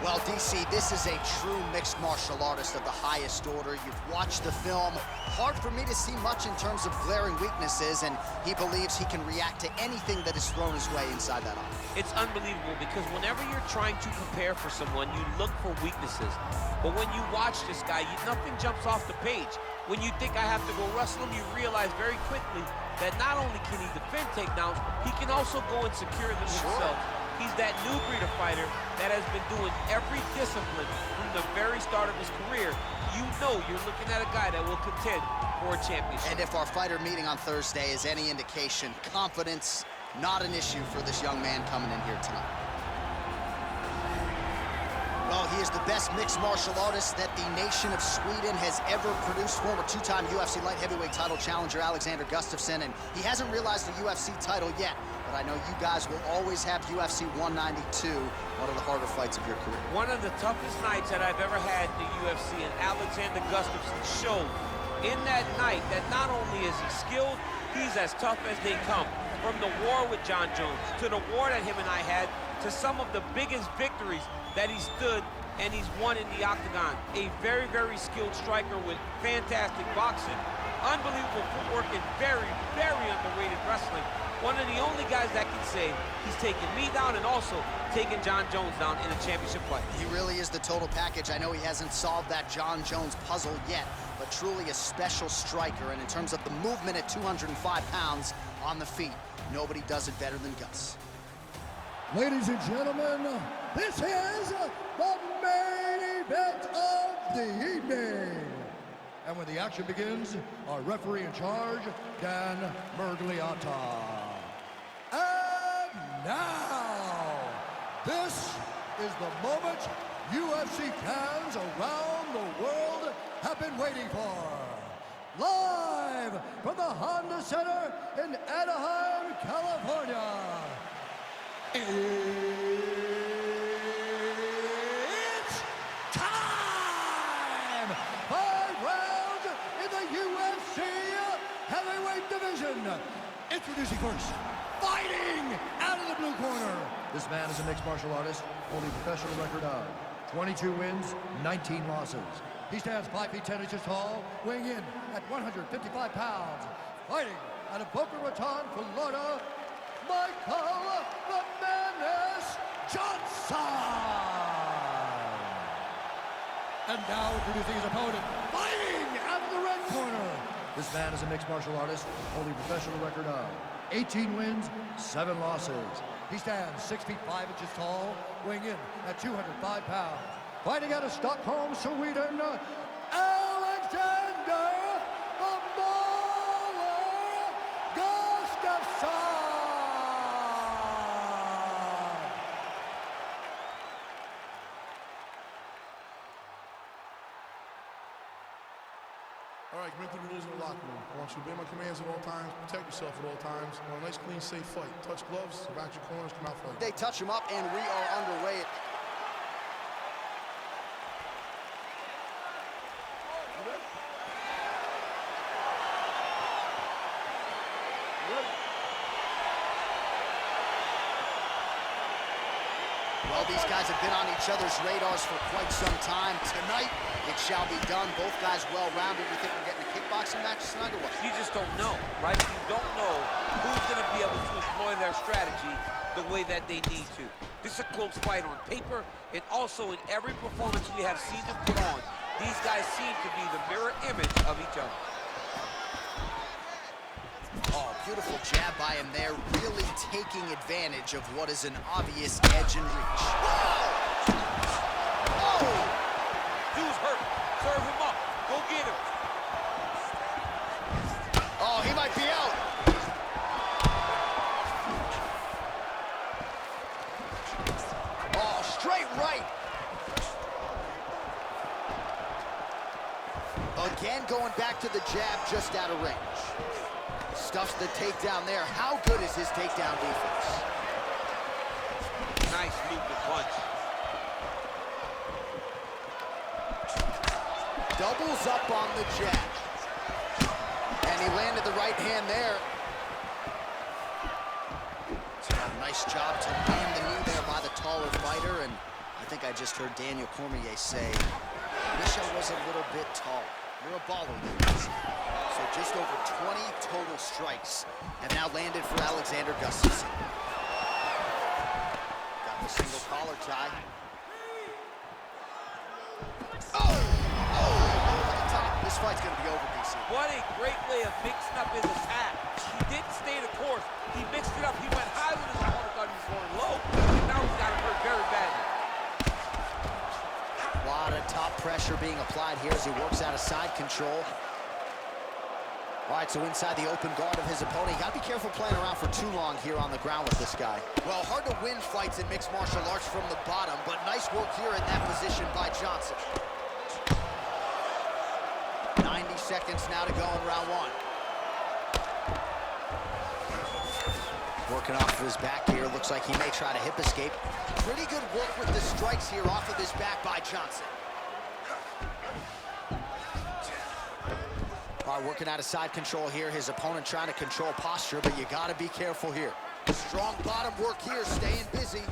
Well, DC, this is a true mixed martial artist of the highest order. You've watched the film. Hard for me to see much in terms of glaring weaknesses, and he believes he can react to anything that is thrown his way inside that eye. It's unbelievable because whenever you're trying to prepare for someone, you look for weaknesses. But when you watch this guy, nothing jumps off the page. When you think I have to go wrestle him, you realize very quickly that not only can he defend takedowns, he can also go and secure them himself. He's that new breed of fighter that has been doing every discipline from the very start of his career. You know you're looking at a guy that will contend for a championship. And if our fighter meeting on Thursday is any indication, confidence, not an issue for this young man coming in here tonight. Well, he is the best mixed martial artist that the nation of Sweden has ever produced. Former two-time UFC light heavyweight title challenger Alexander Gustafsson, and he hasn't realized the UFC title yet. But I know you guys will always have UFC 192, one of the harder fights of your career. One of the toughest nights that I've ever had in the UFC, and Alexander Gustafsson showed in that night that not only is he skilled, he's as tough as they come. From the war with John Jones, to the war that him and I had, to some of the biggest victories that he stood and he's won in the octagon. A very, very skilled striker with fantastic boxing, unbelievable footwork, and very, very underrated wrestling. One of the only guys that can say he's taken me down and also taken John Jones down in a championship fight. He really is the total package. I know he hasn't solved that John Jones puzzle yet, but truly a special striker. And in terms of the movement at 205 pounds on the feet, nobody does it better than Gus. Ladies and gentlemen, this is the main event of the evening. And when the action begins, our referee in charge, Dan Mergliata. And now, this is the moment UFC fans around the world have been waiting for. Live from the Honda Center in Anaheim, California. It's time! 5 rounds in the UFC heavyweight division. Introducing first, fighting out of the blue corner. This man is a mixed martial artist, holding a professional record of 22 wins, 19 losses. He stands 5 feet 10 inches tall, weighing in at 155 pounds. Fighting out of Boca Raton, Florida, Michael the Menace Johnson! And now introducing his opponent, fighting out of the red corner. This man is a mixed martial artist, holding a professional record of 18 wins, 7 losses. He stands 6 feet 5 inches tall, weighing in at 205 pounds. Fighting out of Stockholm, Sweden, Alexander the Mauler Gustafsson! All right, commit to the rules in the locker room. I want you to obey my commands at all times, protect yourself at all times. I want a nice, clean, safe fight. Touch gloves, back your corners, come out fight. They touch him up, and we are underway. Well, these guys have been on each other's radars for quite some time. Tonight, it shall be done. Both guys well-rounded. You think we're getting a kickboxing match tonight or what? You just don't know, right? You don't know who's going to be able to employ their strategy the way that they need to. This is a close fight on paper, and also in every performance we have seen them put on. These guys seem to be the mirror image of each other. Oh, beautiful jab by him there, really taking advantage of what is an obvious edge and reach. Whoa! Oh! Dude's hurt. Serve him up. Go get him. Oh, he might be out. Oh, straight right. Again, going back to the jab, just out of range. Stuffs the takedown there. How good is his takedown defense? Nice loop to punch. Doubles up on the jab. And he landed the right hand there. Nice job to land the knee there by the taller fighter, and I think I just heard Daniel Cormier say, wish I was a little bit taller. You're a baller, you guys. So just over 20 total strikes have now landed for Alexander Gustafsson. Got the single collar tie. This fight's gonna be over, DC. What a great way of mixing up his attack. He didn't stay the course. He mixed it up. He went high when his opponent thought he was going low. And now he's got him hurt very badly. A lot of top pressure being applied here as he works out of side control. All right, so inside the open guard of his opponent. You gotta be careful playing around for too long here on the ground with this guy. Well, hard to win fights in mixed martial arts from the bottom, but nice work here in that position by Johnson. 90 seconds now to go in round one. Working off of his back here. Looks like he may try to hip escape. Pretty good work with the strikes here off of his back by Johnson. All right, working out of side control here. His opponent trying to control posture, but you got to be careful here. Strong bottom work here, staying busy.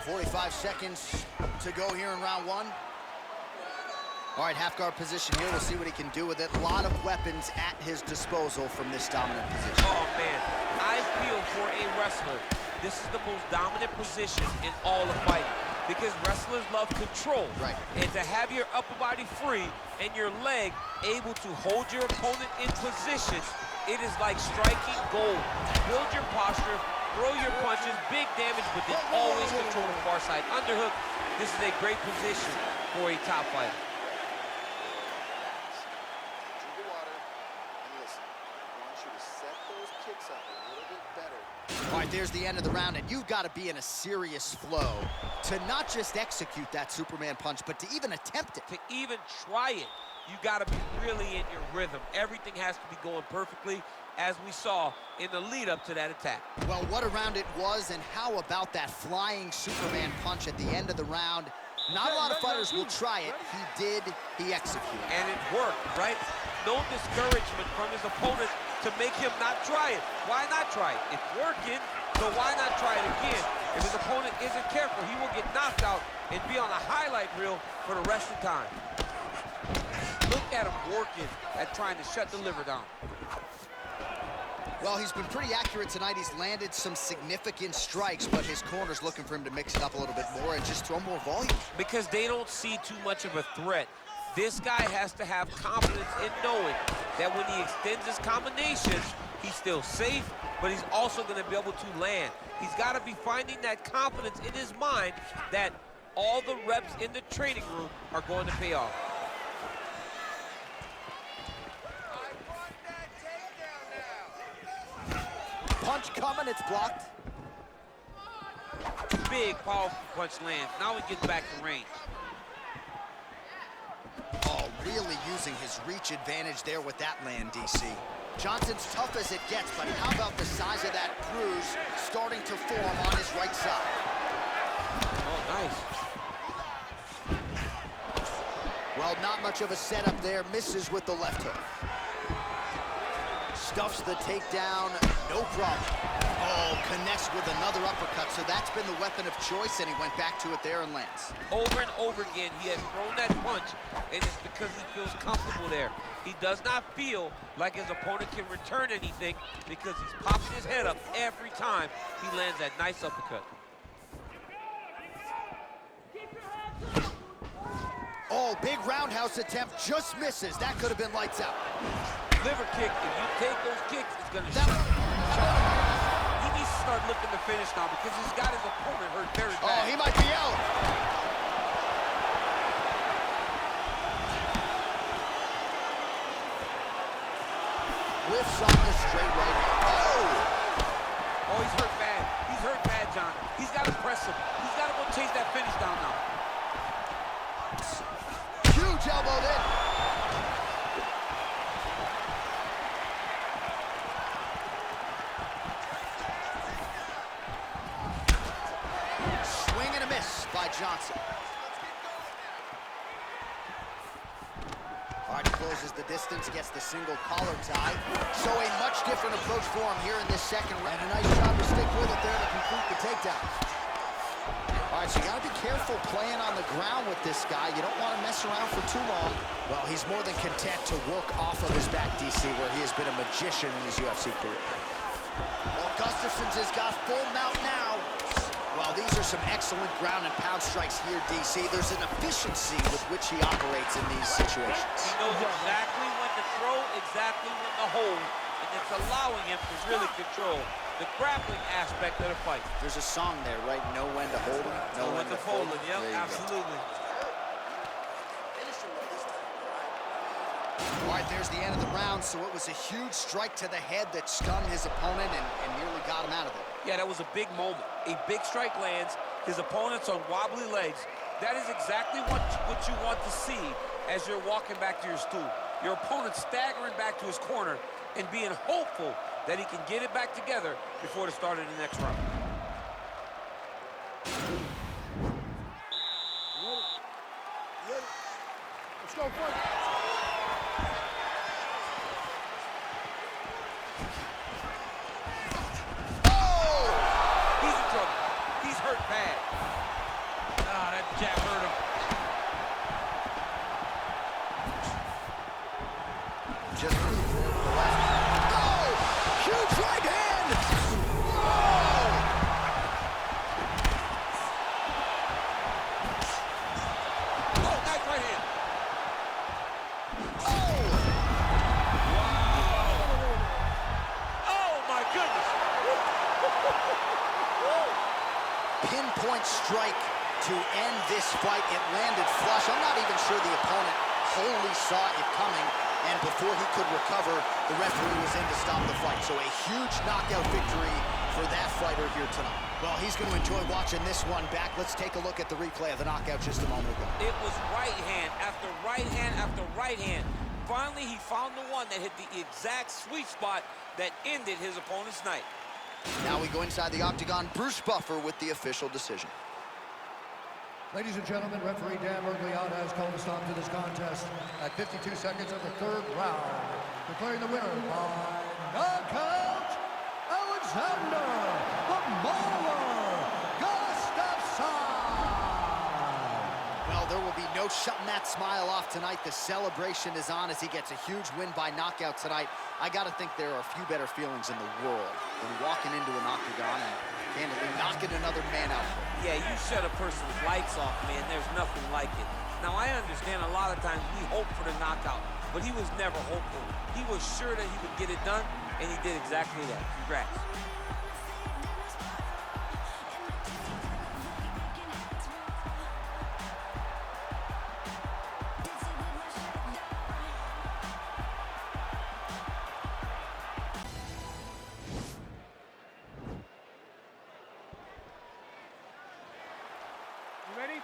45 seconds to go here in round one. All right, half guard position here. We'll see what he can do with it. A lot of weapons at his disposal from this dominant position. Oh, man. I feel for a wrestler, this is the most dominant position in all of fighting because wrestlers love control. Right. And to have your upper body free and your leg able to hold your opponent in position, it is like striking gold. Build your posture, throw your punches, big damage, but then always control the far side underhook. This is a great position for a top fighter. All right, there's the end of the round, and you've got to be in a serious flow to not just execute that Superman punch, but to even attempt it. To even try it, you got to be really in your rhythm. Everything has to be going perfectly, as we saw in the lead up to that attack. Well, what a round it was, and how about that flying Superman punch at the end of the round? Not a lot of fighters will try it. He did, he executed. And it worked, right? No discouragement from his opponent to make him not try it. Why not try it? It's working, so why not try it again? If his opponent isn't careful, he will get knocked out and be on a highlight reel for the rest of the time. Look at him working at trying to shut the liver down. Well, he's been pretty accurate tonight. He's landed some significant strikes, but his corner's looking for him to mix it up a little bit more and just throw more volume. Because they don't see too much of a threat. This guy has to have confidence in knowing that when he extends his combinations, he's still safe, but he's also going to be able to land. He's got to be finding that confidence in his mind that all the reps in the training room are going to pay off. Punch coming, it's blocked. Big, powerful punch lands. Now he gets back to range. Oh, really using his reach advantage there with that land, DC. Johnson's tough as it gets, but how about the size of that bruise starting to form on his right side? Oh, nice. Well, not much of a setup there. Misses with the left hook. Stuffs the takedown, no problem. Oh, connects with another uppercut, so that's been the weapon of choice, and he went back to it there and lands. Over and over again, he has thrown that punch, and it's because he feels comfortable there. He does not feel like his opponent can return anything because he's popping his head up every time he lands that nice uppercut. Oh, big roundhouse attempt, just misses. That could have been lights out. Liver kick, if you take those kicks, it's going to show. He needs to start looking to finish now because he's got his opponent hurt very bad. Oh, he might be out. Whiffs on the straight right hand. Oh, he's hurt bad. He's hurt bad, John. He's got to press him. He's got to go chase that finish down now. Huge elbow there. Swing and a miss by Johnson. All right, he closes the distance, gets the single collar tie. So a much different approach for him here in this second round. And a nice job to stick with it there to complete the takedown. So you gotta be careful playing on the ground with this guy. You don't want to mess around for too long. Well, he's more than content to work off of his back, DC, where he has been a magician in his UFC career. Well, Gustafsson's has got full mount now. Well, these are some excellent ground and pound strikes here, DC. There's an efficiency with which he operates in these situations. He knows exactly when to throw, exactly when to hold, and it's allowing him to really control the grappling aspect of the fight. There's a song there, right? Know when to hold him, know when to fold him. Yep, absolutely. All right, there's the end of the round, so it was a huge strike to the head that stunned his opponent and nearly got him out of it. Yeah, that was a big moment. A big strike lands, his opponent's on wobbly legs. That is exactly what you want to see as you're walking back to your stool. Your opponent staggering back to his corner and being hopeful that he can get it back together before the start of the next round. Let's go for it. He's in trouble. He's hurt bad. Ah, that jab hurt him. Just oh! Huge right hand! Whoa! Oh, nice right hand. Oh! Oh, my goodness. Pinpoint strike to end this fight. It landed flush. I'm not even sure the opponent wholly saw it coming, and before he could recover, the referee was in to stop the fight. So a huge knockout victory for that fighter here tonight. Well, he's going to enjoy watching this one back. Let's take a look at the replay of the knockout just a moment ago. It was right hand after right hand after right hand. Finally, he found the one that hit the exact sweet spot that ended his opponent's night. Now we go inside the octagon. Bruce Buffer with the official decision. Ladies and gentlemen, referee Dan Mergliata has called a stop to this contest at 52 seconds of the third round, declaring the winner by knockout, Alexander the Mauler Gustafsson. Well, there will be no shutting that smile off tonight. The celebration is on as he gets a huge win by knockout tonight. I got to think there are a few better feelings in the world than walking into an octagon and candidly knocking another man out. Yeah, you shut a person's lights off, man. There's nothing like it. Now, I understand a lot of times we hope for the knockout, but he was never hopeful. He was sure that he would get it done, and he did exactly that. Congrats. You ready?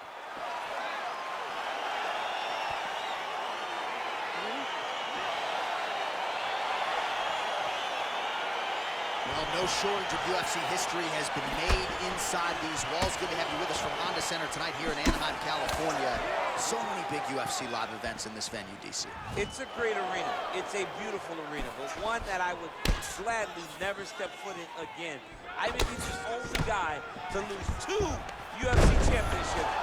Well, no shortage of UFC history has been made inside these walls. Good to have you with us from Honda Center tonight here in Anaheim, California. So many big UFC live events in this venue, DC. It's a great arena. It's a beautiful arena, but one that I would gladly never step foot in again. I may be the only guy to lose 2 UFC championships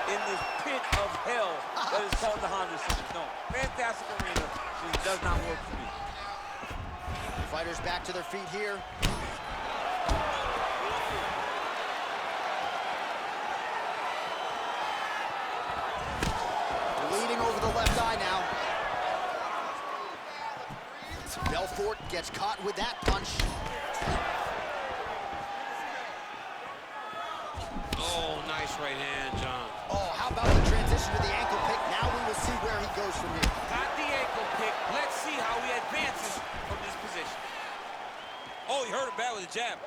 in this pit of hell that is called the Honda Center. No, fantastic arena, but it does not work for me. Fighters back to their feet here. Bleeding over the left eye now. Belfort gets caught with that punch. Oh, nice right hand, John. Oh, how about the transition to the ankle pick? Now we will see where he goes from here. Got the ankle pick. Let's see how he advances from this position. Oh, he hurt him bad with a jab.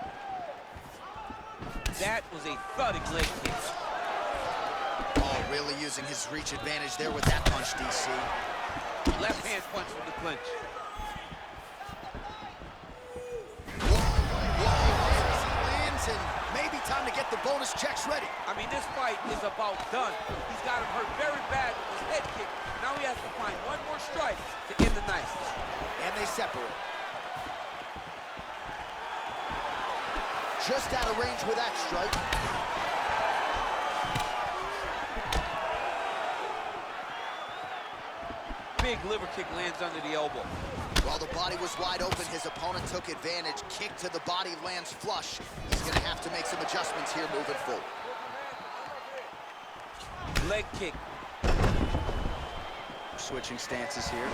That was a thudding leg kick. Oh, really using his reach advantage there with that punch, DC. Left hand punch from the clinch. Lands, and maybe time to get the bonus checks ready. I mean, this fight is about done. He's got him hurt very bad with his head kick. Now he has to find one more strike to end the night. And they separate. Just out of range with that strike. Big liver kick lands under the elbow. While the body was wide open, his opponent took advantage. Kick to the body lands flush. He's going to have to make some adjustments here moving forward. Leg kick. Switching stances here.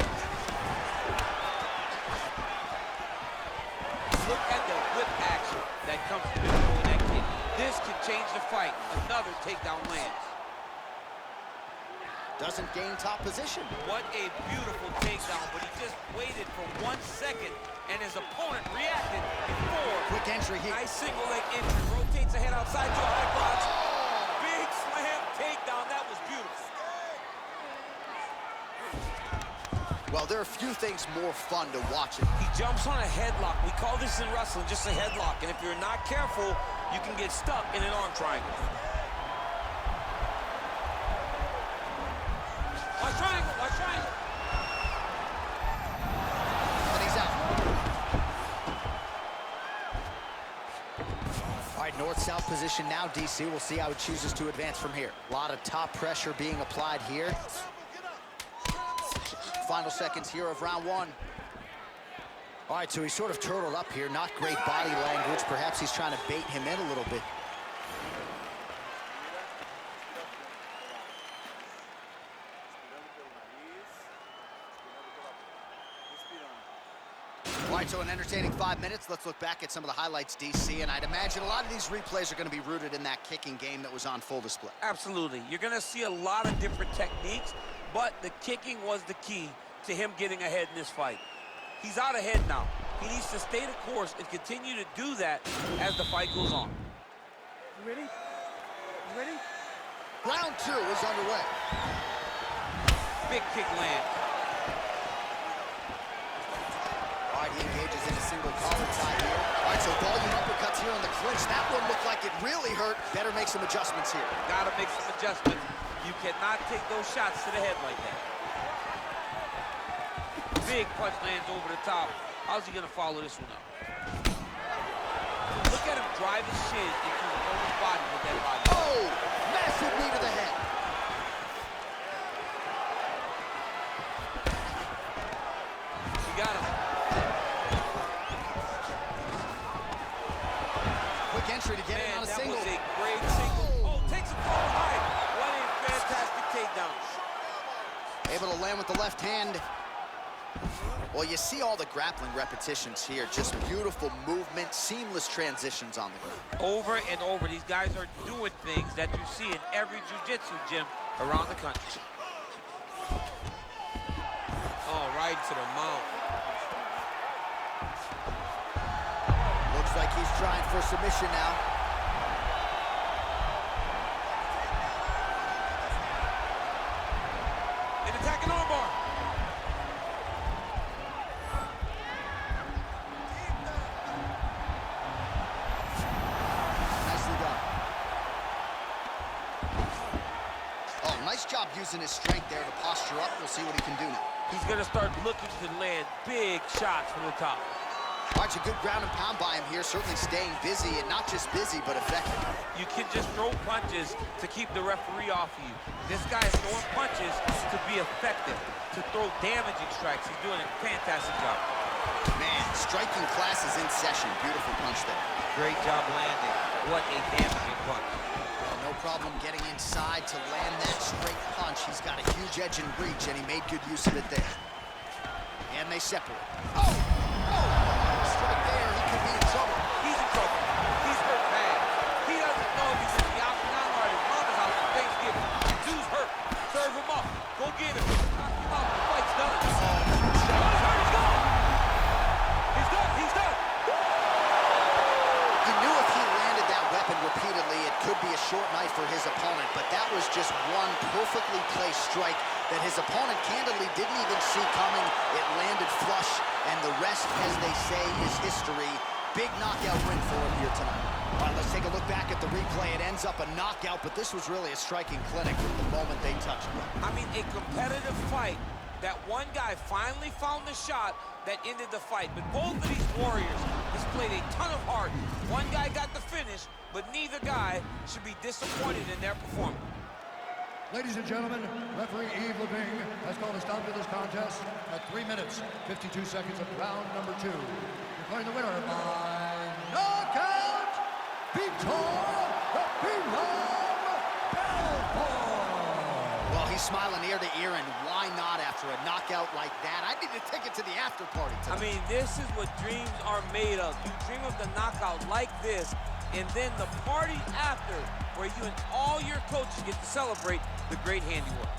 Look at the whip action that comes from throwing that kick. This can change the fight. Another takedown lands. Doesn't gain top position. What a beautiful takedown, but he just waited for 1 second, and his opponent reacted before. Quick entry here. Nice single leg entry. Rotates the head outside to a high crotch. Big slam takedown. That was beautiful. Well, there are few things more fun to watch. He jumps on a headlock. We call this in wrestling just a headlock, and if you're not careful, you can get stuck in an arm triangle. Watch triangle, watch triangle. And he's out. All right, north-south position now, DC. We'll see how he chooses to advance from here. A lot of top pressure being applied here. Final seconds here of round one. All right, so he's sort of turtled up here. Not great body language. Perhaps he's trying to bait him in a little bit. All right, so an entertaining 5 minutes. Let's look back at some of the highlights, DC, and I'd imagine a lot of these replays are going to be rooted in that kicking game that was on full display. Absolutely. You're going to see a lot of different techniques, but the kicking was the key to him getting ahead in this fight. He's out ahead now. He needs to stay the course and continue to do that as the fight goes on. You ready? You ready? Round two is underway. Big kick land. All right, he engages in a single collar tie here. All right, so volume uppercuts here on the clinch. That one looked like it really hurt. Better make some adjustments here. Gotta make some adjustments. You cannot take those shots to the head like that. Big punch lands over the top. How's he gonna follow this one up? Look at him drive his shin into the opponent's body with that body. Oh, massive knee to the head. He got him. Quick entry to get in on a that single. was a great single. Oh, takes him from behind. What a fantastic takedown. Able to land with the left hand. Well, you see all the grappling repetitions here. Just beautiful movement, seamless transitions on the ground. Over and over, these guys are doing things that you see in every jiu-jitsu gym around the country. Oh, right to the mount. Looks like he's trying for submission now. An attacking armbar. Nicely done. Oh, nice job using his strength there to posture up. We'll see what he can do now. He's gonna start looking to land big shots from the top. All right, a good ground and pound by him here. Certainly staying busy, and not just busy, but effective. You can just throw punches to keep the referee off of you. This guy is throwing punches to be effective, to throw damaging strikes. He's doing a fantastic job. Man, striking class is in session. Beautiful punch there. Great job landing. What a damaging punch. Well, no problem getting inside to land that straight punch. He's got a huge edge and reach, and he made good use of it there. And they separate. Oh! Strike there, he could be in trouble. He's in trouble. He's hurt bad. He doesn't know if he's in the octagon or at his mama's house for Thanksgiving. Dude's hurt. Serve him up. Go get him. Knock him out. The fight's done. He's hurt. He's gone. He's done. He's done. You knew if he landed that weapon repeatedly, it could be a short night for his opponent, but that was just one perfectly placed strike that his opponent candidly didn't even see coming. It landed flush, and the rest, as they say, is history. Big knockout win for him here tonight. All right, let's take a look back at the replay. It ends up a knockout, but this was really a striking clinic from the moment they touched. I mean, a competitive fight that one guy finally found the shot that ended the fight. But both of these warriors displayed a ton of heart. One guy got the finish, but neither guy should be disappointed in their performance. Ladies and gentlemen, referee Yves Leving has called a stop to this contest at 3 minutes, 52 seconds of round number 2. Declaring the winner by knockout, Vitor the P-Rom Belfort. Well, he's smiling ear to ear, and why not after a knockout like that? I need a ticket to the after party tonight. I mean, this is what dreams are made of. You dream of the knockout like this, and then the party after, where you and all your coaches get to celebrate the great handiwork.